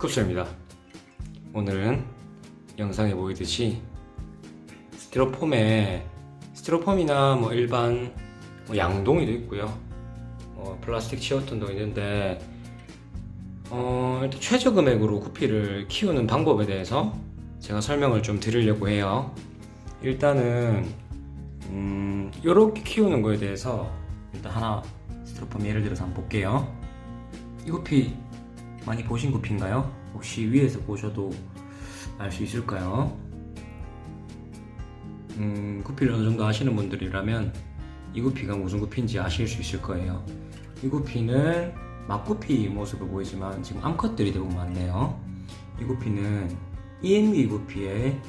쿱스입니다. 오늘은 영상에 보이듯이 스티로폼이나 뭐 일반 양동이도 있고요, 플라스틱 치워톤도 있는데 일단 최저 금액으로 구피를 키우는 방법에 대해서 제가 설명을 좀 드리려고 해요. 일단은 이렇게 키우는 거에 대해서 일단 하나 스티로폼 예를 들어서 한번 볼게요. 이 구피 많이 보신 구피인가요? 혹시 위에서 보셔도 알 수 있을까요? 구피를 어느 정도 아시는 분들이라면 이 구피가 무슨 구피인지 아실 수 있을 거예요. 이 구피는 막구피 모습을 보이지만 지금 암컷들이 대부분 많네요. 이 구피는 ENB 구피의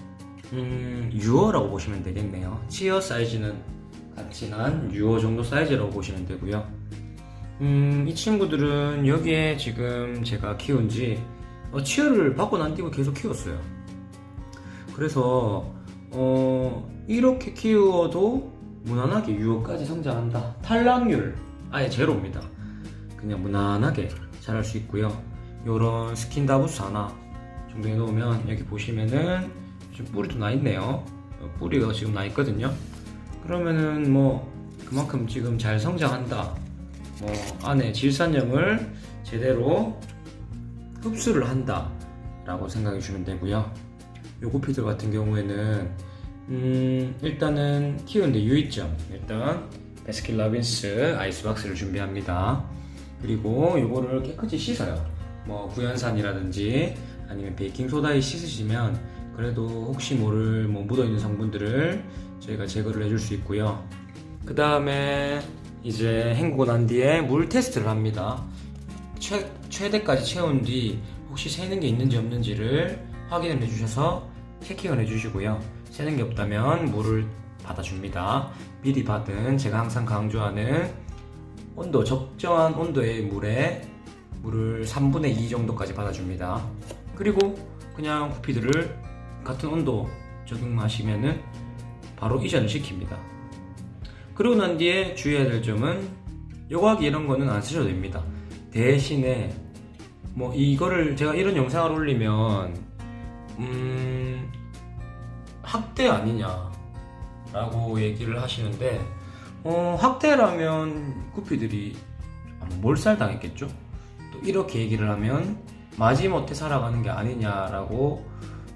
유어라고 보시면 되겠네요. 치어 사이즈는 같이 난 유어 정도 사이즈라고 보시면 되고요. 이 친구들은 여기에 지금 제가 키운지 치어를 받고 난 뒤에 계속 키웠어요. 그래서 이렇게 키워도 무난하게 유어까지 성장한다. 탈락률 아예 제로입니다. 그냥 무난하게 자랄 수 있고요. 요런 스킨다부스 하나 정도 해놓으면 여기 보시면은 지금 뿌리도 나 있네요. 뿌리가 지금 나 있거든요. 그러면은 뭐 그만큼 지금 잘 성장한다, 안에 질산염을 제대로 흡수를 한다 라고 생각해 주시면 되고요. 요 구피들 같은 경우에는 일단은 키우는데 유의점, 일단 베스킨라빈스 아이스박스를 준비합니다. 그리고 요거를 깨끗이 씻어요. 구연산이라든지 아니면 베이킹소다에 씻으시면 그래도 혹시 모를 묻어있는 성분들을 저희가 제거를 해줄 수 있고요. 그 다음에 이제 헹구고 난 뒤에 물 테스트를 합니다. 최대까지 채운 뒤 혹시 새는 게 있는지 없는지를 확인을 해주셔서 체킹을 해주시고요. 새는 게 없다면 물을 받아줍니다. 미리 받은, 제가 항상 강조하는 온도, 적정한 온도의 물에 물을 3분의 2 정도까지 받아줍니다. 그리고 그냥 구피들을 같은 온도 적용하시면은 바로 이전을 시킵니다. 그러고 난 뒤에 주의해야 될 점은 여과기 이런 거는 안 쓰셔도 됩니다. 대신에 이거를 제가 이런 영상을 올리면 학대 아니냐 라고 얘기를 하시는데, 학대라면 구피들이 아마 몰살 당했겠죠? 또 이렇게 얘기를 하면 마지못해 살아가는 게 아니냐라고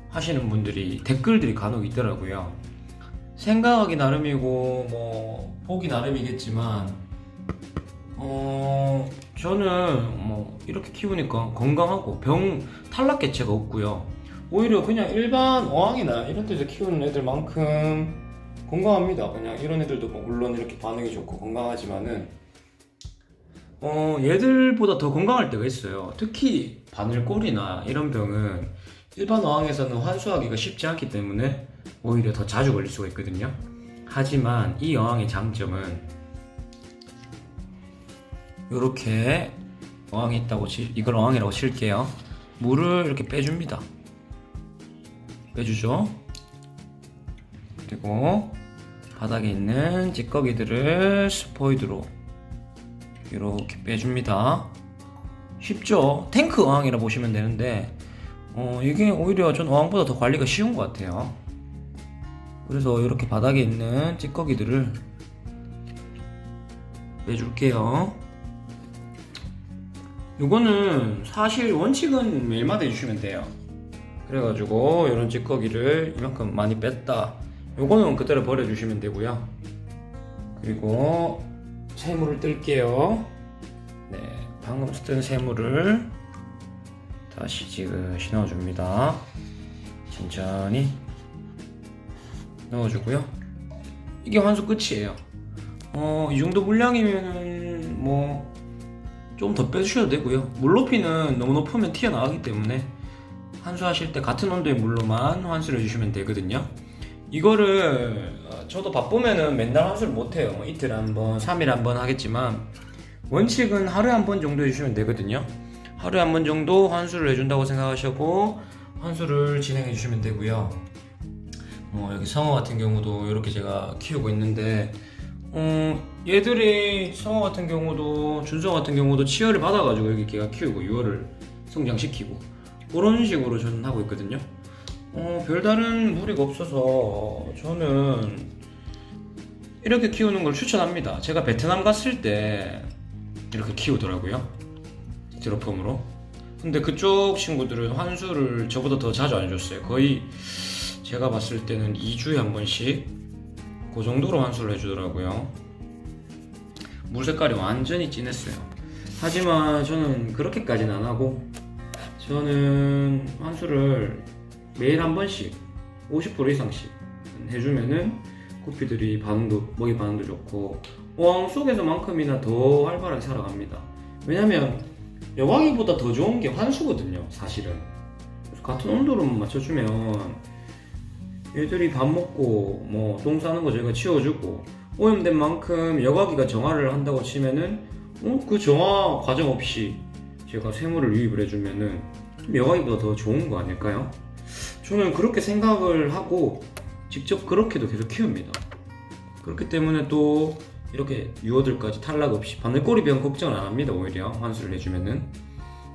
하시는 분들이 댓글들이 간혹 있더라고요. 생각하기 나름이고 보기 나름이겠지만 저는 이렇게 키우니까 건강하고 탈락 개체가 없고요. 오히려 그냥 일반 어항이나 이런 데서 키우는 애들만큼 건강합니다. 그냥 이런 애들도 물론 이렇게 반응이 좋고 건강하지만은 얘들보다 더 건강할 때가 있어요. 특히 바늘골이나 이런 병은 일반 어항에서는 환수하기가 쉽지 않기 때문에 오히려 더 자주 걸릴 수가 있거든요. 하지만 이 어항의 장점은 이렇게 어항이 있다고 이걸 어항이라고 칠게요. 물을 이렇게 빼줍니다. 빼주죠. 그리고 바닥에 있는 찌꺼기들을 스포이드로 이렇게 빼줍니다. 쉽죠? 탱크 어항이라 보시면 되는데 이게 오히려 전 어항보다 더 관리가 쉬운 것 같아요. 그래서 이렇게 바닥에 있는 찌꺼기들을 빼줄게요. 요거는 사실 원칙은 매일마다 해주시면 돼요. 그래가지고 이런 찌꺼기를 이만큼 많이 뺐다, 요거는 그대로 버려주시면 되고요. 그리고 새물을 뜰게요. 네, 방금 뜬 새물을 다시 지그시 넣어줍니다. 천천히 넣어주고요. 이게 환수 끝이에요. 이 정도 물량이면은 좀 더 빼주셔도 되고요. 물 높이는 너무 높으면 튀어나가기 때문에 환수하실 때 같은 온도의 물로만 환수를 해주시면 되거든요. 이거를 저도 바쁘면은 맨날 환수를 못해요. 이틀에 한 번, 3일에 한 번 하겠지만 원칙은 하루에 한 번 정도 해주시면 되거든요. 하루에 한 번 정도 환수를 해준다고 생각하시고 환수를 진행해 주시면 되고요. 여기 성어 같은 경우도 이렇게 제가 키우고 있는데 얘들이 성어 같은 경우도 준성어 같은 경우도 치어를 받아가지고 여기 걔가 키우고 유어를 성장시키고 그런 식으로 저는 하고 있거든요. 별다른 무리가 없어서 저는 이렇게 키우는 걸 추천합니다. 제가 베트남 갔을 때 이렇게 키우더라고요, 드롭폼으로. 근데 그쪽 친구들은 환수를 저보다 더 자주 안 해줬어요. 거의 제가 봤을 때는 2주에 한 번씩 그 정도로 환수를 해주더라고요. 물 색깔이 완전히 진했어요. 하지만 저는 그렇게까지는 안 하고, 저는 환수를 매일 한 번씩 50% 이상씩 해주면은 구피들이 먹이 반응도 좋고 어항 속에서만큼이나 더 활발하게 살아갑니다. 왜냐면 여왕이보다 더 좋은 게 환수거든요, 사실은. 그래서 같은 온도로만 맞춰주면 얘들이 밥 먹고 뭐 똥 싸는 거 저희가 치워주고, 오염된 만큼 여과기가 정화를 한다고 치면은 그 정화 과정 없이 제가 생물을 유입을 해주면은 여과기보다 더 좋은 거 아닐까요? 저는 그렇게 생각을 하고 직접 그렇게도 계속 키웁니다. 그렇기 때문에 또 이렇게 유어들까지 탈락 없이 바늘꼬리병 걱정을 안 합니다. 오히려 환수를 해주면은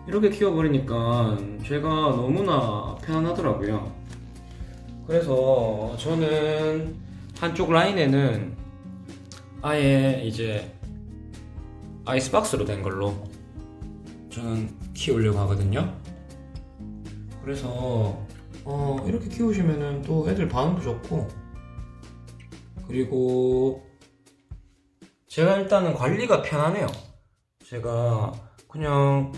이렇게 키워버리니까 제가 너무나 편안하더라고요. 그래서 저는 한쪽 라인에는 아예 이제 아이스박스로 된 걸로 저는 키우려고 하거든요. 그래서 이렇게 키우시면은 또 애들 반응도 좋고, 그리고 제가 일단은 관리가 편하네요. 제가 그냥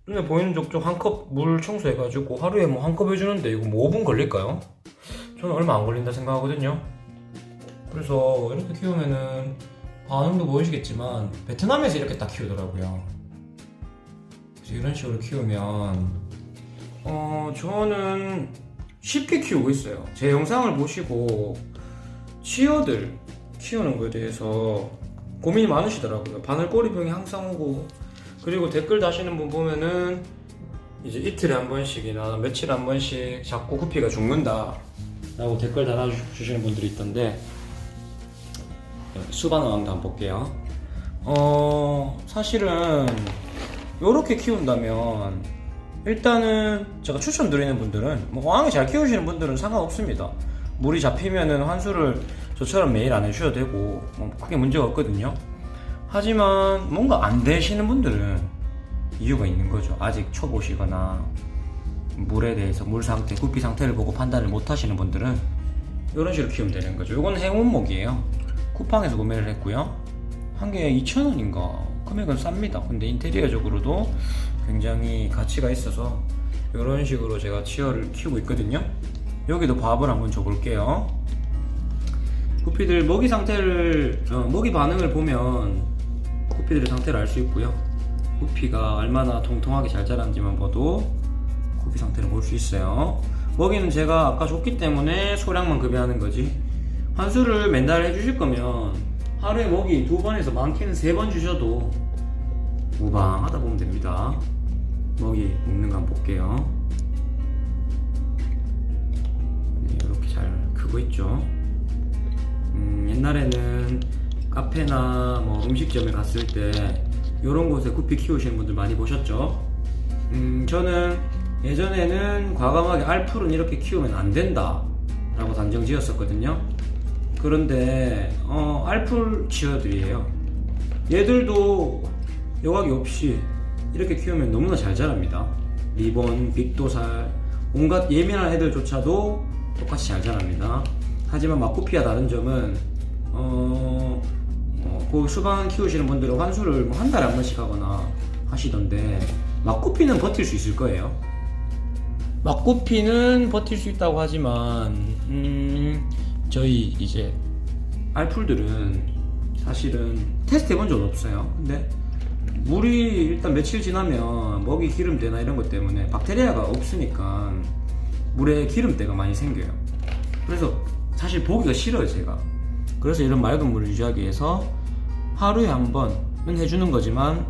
눈에 보이는 족족 한 컵 물 청소해가지고 하루에 뭐 한 컵 해주는데 이거 뭐 5분 걸릴까요? 저는 얼마 안 걸린다 생각하거든요. 그래서 이렇게 키우면은 반응도 보이시겠지만 베트남에서 이렇게 딱 키우더라고요. 그래서 이런 식으로 키우면 저는 쉽게 키우고 있어요. 제 영상을 보시고 치어들 키우는 거에 대해서 고민이 많으시더라고요. 바늘꼬리병이 항상 오고, 그리고 댓글 다시는 분 보면은 이제 이틀에 한 번씩이나 며칠에 한 번씩 자꾸 구피가 죽는다 라고 댓글 달아주시는 분들이 있던데, 수반어항도 한번 볼게요. 사실은 요렇게 키운다면 일단은 제가 추천드리는 분들은 뭐 어항이 잘 키우시는 분들은 상관없습니다. 물이 잡히면은 환수를 저처럼 매일 안 해주셔도 되고 크게 문제가 없거든요. 하지만 뭔가 안 되시는 분들은 이유가 있는 거죠. 아직 초보시거나 물에 대해서 물 상태, 구피 상태를 보고 판단을 못 하시는 분들은 이런 식으로 키우면 되는 거죠. 이건 행운목이에요. 쿠팡에서 구매를 했고요. 한 개에 2,000원인가 금액은 쌉니다. 근데 인테리어적으로도 굉장히 가치가 있어서 이런 식으로 제가 치어를 키우고 있거든요. 여기도 밥을 한번 줘볼게요. 구피들 먹이 상태를 먹이 반응을 보면 구피들의 상태를 알 수 있고요. 구피가 얼마나 통통하게 잘 자랐는지만 봐도 구피 상태를 볼 수 있어요. 먹이는 제가 아까 줬기 때문에 소량만 급여하는 거지, 환수를 맨날 해주실 거면 하루에 먹이 2번에서 많게는 3번 주셔도 무방하다 보면 됩니다. 먹이 먹는 거 한번 볼게요. 네, 이렇게 잘 크고 있죠. 옛날에는 카페나 뭐 음식점에 갔을 때 이런 곳에 구피 키우시는 분들 많이 보셨죠? 저는 예전에는 과감하게 알풀은 이렇게 키우면 안 된다 라고 단정 지었었거든요. 그런데 알풀 치어들이에요. 얘들도 여과기 없이 이렇게 키우면 너무나 잘 자랍니다. 리본, 빅도살, 온갖 예민한 애들조차도 똑같이 잘 자랍니다. 하지만 막구피와 다른 점은 그 수반 키우시는 분들은 환수를 뭐 한 달에 한 번씩 하거나 하시던데, 막구피는 버틸 수 있을 거예요. 막구피는 버틸 수 있다고 하지만 저희 이제 알풀들은 사실은 테스트 해본 적은 없어요. 근데 물이 일단 며칠 지나면 먹이 기름때나 이런 것 때문에 박테리아가 없으니까 물에 기름때가 많이 생겨요. 그래서 사실 보기가 싫어요, 제가. 그래서 이런 맑은 물을 유지하기 위해서 하루에 한 번은 해주는 거지만,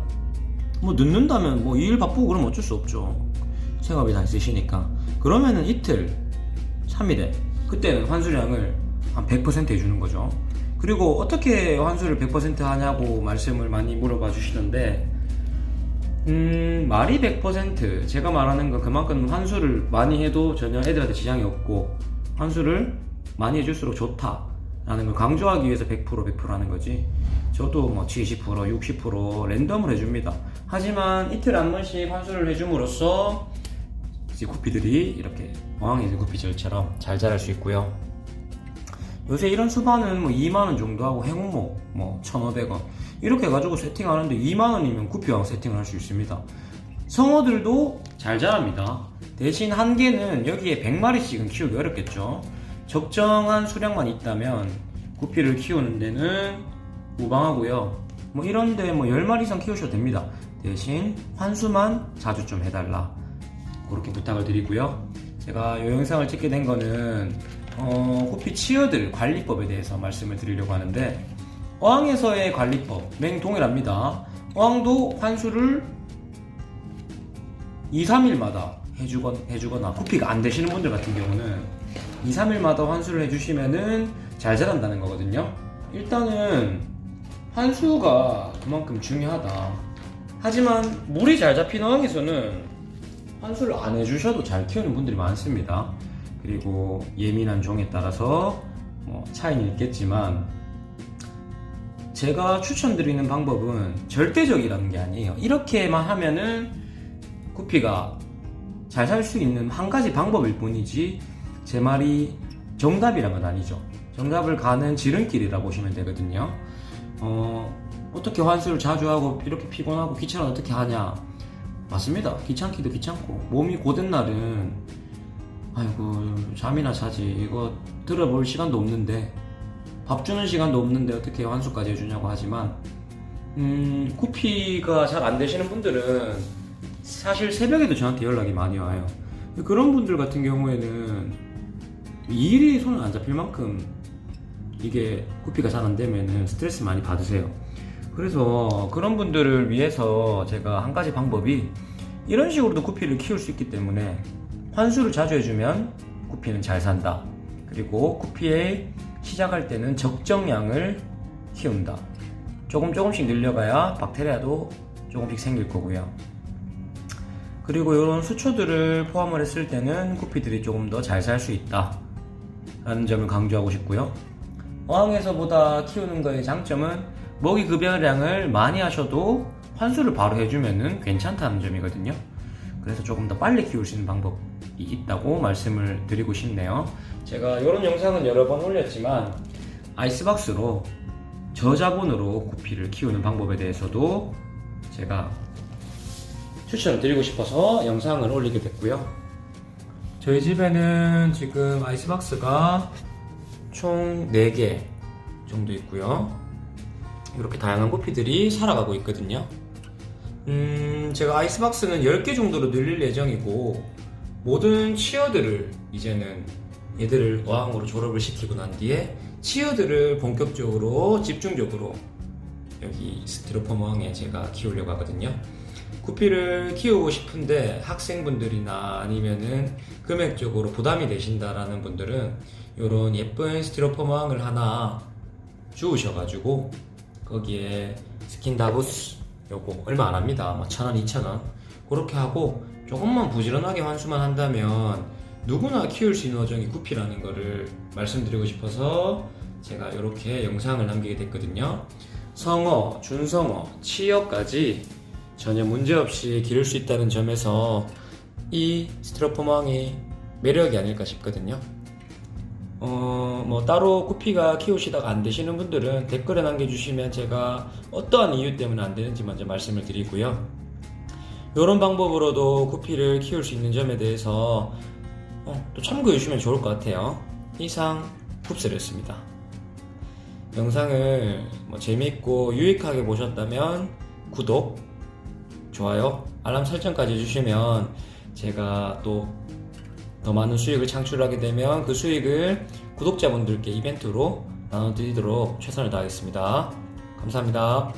뭐 늦는다면 뭐 2일 바쁘고 그러면 어쩔 수 없죠. 생업이 다 있으시니까. 그러면은 이틀, 3일에 그때는 환수량을 한 100% 해주는 거죠. 그리고 어떻게 환수를 100% 하냐고 말씀을 많이 물어봐 주시던데, 말이 100%, 제가 말하는 건 그만큼 환수를 많이 해도 전혀 애들한테 지장이 없고 환수를 많이 해줄수록 좋다라는 걸 강조하기 위해서 100% 하는 거지. 저도 뭐 70%, 60% 랜덤을 해줍니다. 하지만 이틀 한 번씩 환수를 해줌으로써 이제 구피들이 이렇게 어항에 있는 구피들처럼 잘 자랄 수 있고요. 요새 이런 수반은 뭐 2만원 정도 하고 행운모 뭐 1,500원 이렇게 해가지고 세팅하는데 2만원이면 구피왕 세팅을 할 수 있습니다. 성어들도 잘 자랍니다. 대신 한계는 여기에 100마리씩은 키우기 어렵겠죠. 적정한 수량만 있다면 구피를 키우는 데는 무방하고요. 뭐 이런데 뭐 10마리 이상 키우셔도 됩니다. 대신 환수만 자주 좀 해달라, 그렇게 부탁을 드리고요. 제가 이 영상을 찍게 된 거는 구피 치어들 관리법에 대해서 말씀을 드리려고 하는데, 어항에서의 관리법 맹동일합니다. 어항도 환수를 2, 3일마다 해주거나 구피가 안 되시는 분들 같은 경우는 2, 3일마다 환수를 해주시면은 잘 자란다는 거거든요. 일단은 환수가 그만큼 중요하다. 하지만 물이 잘 잡힌 어항에서는 환수를 안 해주셔도 잘 키우는 분들이 많습니다. 그리고 예민한 종에 따라서 뭐 차이는 있겠지만, 제가 추천드리는 방법은 절대적이라는 게 아니에요. 이렇게만 하면은 구피가 잘 살 수 있는 한 가지 방법일 뿐이지, 제 말이 정답이란 건 아니죠. 정답을 가는 지름길이라 보시면 되거든요. 어떻게 환수를 자주 하고 이렇게 피곤하고 귀찮아 어떻게 하냐? 맞습니다. 귀찮기도 귀찮고 몸이 고된 날은 아이고 잠이나 자지, 이거 들어볼 시간도 없는데, 밥 주는 시간도 없는데 어떻게 환수까지 해주냐고 하지만, 구피가 잘 안 되시는 분들은 사실 새벽에도 저한테 연락이 많이 와요. 그런 분들 같은 경우에는 이 일이 손에 안 잡힐 만큼 이게 구피가 잘 안 되면 스트레스 많이 받으세요. 그래서 그런 분들을 위해서 제가 한 가지 방법이, 이런 식으로도 구피를 키울 수 있기 때문에 환수를 자주 해주면 구피는 잘 산다. 그리고 구피에 시작할 때는 적정량을 키운다. 조금씩 늘려가야 박테리아도 조금씩 생길 거고요. 그리고 이런 수초들을 포함을 했을 때는 구피들이 조금 더 잘 살 수 있다 라는 점을 강조하고 싶고요. 어항에서보다 키우는 거의 장점은 먹이 급여량을 많이 하셔도 환수를 바로 해주면 괜찮다는 점이거든요. 그래서 조금 더 빨리 키울 수 있는 방법이 있다고 말씀을 드리고 싶네요. 제가 이런 영상은 여러 번 올렸지만 아이스박스로 저자본으로 구피를 키우는 방법에 대해서도 제가 추천을 드리고 싶어서 영상을 올리게 됐고요. 저희 집에는 지금 아이스박스가 총 4개 정도 있고요. 이렇게 다양한 구피들이 살아가고 있거든요. 제가 아이스박스는 10개 정도로 늘릴 예정이고, 모든 치어들을 이제는 얘들을 어항으로 졸업을 시키고 난 뒤에 치어들을 본격적으로 집중적으로 여기 스티로폼 어항에 제가 키우려고 하거든요. 구피를 키우고 싶은데 학생분들이나 아니면은 금액적으로 부담이 되신다라는 분들은 이런 예쁜 스티로폼 어항을 하나 주우셔가지고 거기에 스킨다부스 요거 얼마 안 합니다. 뭐 1,000원, 2,000원 그렇게 하고 조금만 부지런하게 환수만 한다면 누구나 키울 수 있는 어종이 구피라는 거를 말씀드리고 싶어서 제가 이렇게 영상을 남기게 됐거든요. 성어, 준성어, 치어까지 전혀 문제없이 기를 수 있다는 점에서 이 스티로폼 어항이 매력이 아닐까 싶거든요. 뭐 따로 구피가 키우시다가 안 되시는 분들은 댓글에 남겨주시면 제가 어떠한 이유 때문에 안 되는지 먼저 말씀을 드리고요. 이런 방법으로도 구피를 키울 수 있는 점에 대해서 또 참고해 주시면 좋을 것 같아요. 이상 쿱스였습니다. 영상을 재미있고 유익하게 보셨다면 구독, 좋아요, 알람 설정까지 해주시면 제가 또 더 많은 수익을 창출하게 되면 그 수익을 구독자분들께 이벤트로 나눠드리도록 최선을 다하겠습니다. 감사합니다.